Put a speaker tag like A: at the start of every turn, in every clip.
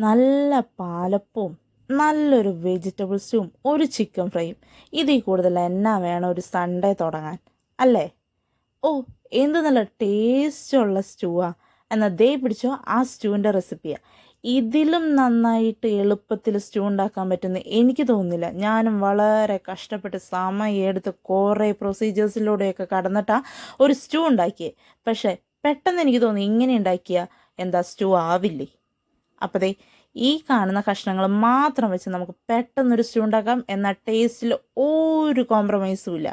A: നല്ല പാലപ്പവും നല്ലൊരു വെജിറ്റബിൾ സ്റ്റൂവും ഒരു ചിക്കൻ ഫ്രൈയും. ഇതിൽ കൂടുതൽ എന്നാ വേണം ഒരു സൺഡേ തുടങ്ങാൻ അല്ലേ? ഓ, എന്ത് നല്ല ടേസ്റ്റുള്ള സ്റ്റൂവാ. എന്നാൽ ദേ പിടിച്ചോ, ആ സ്റ്റൂവിൻ്റെ റെസിപ്പിയാണ്. ഇതിലും നന്നായിട്ട് എളുപ്പത്തിൽ സ്റ്റൂ ഉണ്ടാക്കാൻ പറ്റുമെന്ന് എനിക്ക് തോന്നുന്നില്ല. ഞാനും വളരെ കഷ്ടപ്പെട്ട് സമയം എടുത്ത് കുറേ പ്രൊസീജിയേഴ്സിലൂടെയൊക്കെ കടന്നിട്ടാണ് ഒരു സ്റ്റൂ ഉണ്ടാക്കിയത്. പക്ഷേ പെട്ടെന്ന് എനിക്ക് തോന്നി ഇങ്ങനെ ഉണ്ടാക്കിയാൽ എന്താ സ്റ്റൂ ആവില്ലേ. അപ്പോൾ ദേ ഈ കാണുന്ന കഷ്ണങ്ങൾ മാത്രം വെച്ച് നമുക്ക് പെട്ടെന്നൊരു സ്റ്റൂ ഉണ്ടാക്കാം. എന്നാൽ ടേസ്റ്റിൽ ഒരു കോംപ്രമൈസും ഇല്ല.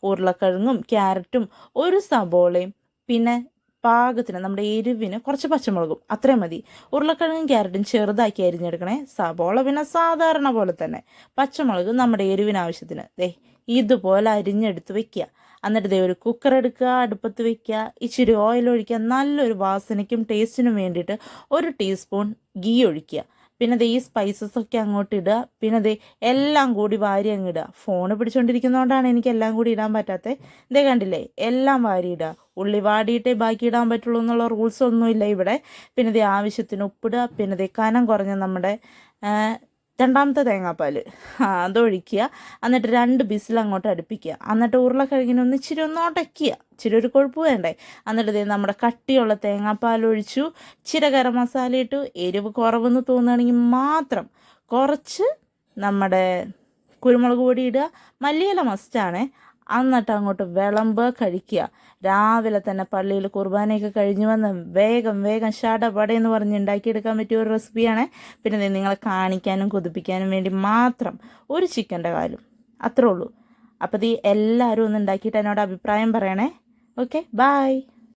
A: ഉരുളക്കിഴങ്ങും ക്യാരറ്റും ഒരു സബോളയും പിന്നെ പാകത്തിന് നമ്മുടെ എരിവിന് കുറച്ച് പച്ചമുളകും അത്രയും മതി. ഉരുളക്കിഴങ്ങും ക്യാരറ്റും ചെറുതാക്കി അരിഞ്ഞെടുക്കണേ. സബോള പിന്നെ സാധാരണ പോലെ തന്നെ. പച്ചമുളക് നമ്മുടെ എരിവിന് ആവശ്യത്തിന് ദേ ഇതുപോലെ അരിഞ്ഞെടുത്ത് വെക്കുക. എന്നിട്ട് ദേ ഒരു കുക്കർ എടുക്കുക, അടുപ്പത്ത് വെക്കുക, ഇച്ചിരി ഓയിൽ ഒഴിക്കുക. നല്ലൊരു വാസനയ്ക്കും ടേസ്റ്റിനും വേണ്ടിയിട്ട് ഒരു ടീസ്പൂൺ ഗീ ഒഴിക്കുക. പിന്നെ ദേ ഈ സ്പൈസസ് ഒക്കെ അങ്ങോട്ട് ഇടുക. പിന്നെ ദേ എല്ലാം കൂടി വാരി അങ്ങ് ഇടുക. ഫോൺ പിടിച്ചുകൊണ്ടിരിക്കുന്നതുകൊണ്ടാണ് എനിക്ക് എല്ലാം കൂടി ഇടാൻ പറ്റാത്തത്. ദേ കണ്ടില്ലേ, എല്ലാം വാരി ഇടുക. ഉള്ളി വാടിയിട്ടേ ബാക്കി ഇടാൻ പറ്റുള്ളൂ എന്നുള്ള റൂൾസ് ഒന്നുമില്ല ഇവിടെ. പിന്നെ ദേ ആവശ്യത്തിന് ഉപ്പിടുക. പിന്നെ ദേ കനം കുറഞ്ഞ നമ്മുടെ രണ്ടാമത്തെ തേങ്ങാപ്പാൽ അതൊഴിക്കുക. എന്നിട്ട് 2 ബിസിൽ അങ്ങോട്ട് അടുപ്പിക്കുക. എന്നിട്ട് ഉരുളക്കിഴങ്ങിനൊന്ന് ഇച്ചിരി ഒന്ന് ഉടയ്ക്കുക. ഇച്ചിരി ഒരു കൊഴുപ്പ് വേണ്ടേ. എന്നിട്ട് ദേ നമ്മുടെ കട്ടിയുള്ള തേങ്ങാപ്പാൽ ഒഴിച്ചു. ഇച്ചിരി ഗരം മസാല ഇട്ടു. എരിവ് കുറവെന്ന് തോന്നുകയാണെങ്കിൽ മാത്രം കുറച്ച് നമ്മുടെ കുരുമുളക് പൊടി ഇടുക. മല്ലിയില മസ്റ്റാണ്. എന്നിട്ട് അങ്ങോട്ട് വിളമ്പ് കഴിക്കുക. രാവിലെ തന്നെ പള്ളിയിൽ കുർബാനയൊക്കെ കഴിഞ്ഞ് വന്ന് വേഗം വേഗം ഷടപടയെന്ന് പറഞ്ഞ് ഉണ്ടാക്കിയെടുക്കാൻ പറ്റിയ ഒരു റെസിപ്പിയാണ്. പിന്നെ നിങ്ങളെ കാണിക്കാനും കൊതിപ്പിക്കാനും വേണ്ടി മാത്രം ഒരു ചിക്കൻ്റെ കാലും, അത്രേ ഉള്ളൂ. അപ്പോൾ എല്ലാവരും ഒന്ന് ഉണ്ടാക്കിയിട്ട് എന്നോട് അഭിപ്രായം പറയണേ. Okay, by.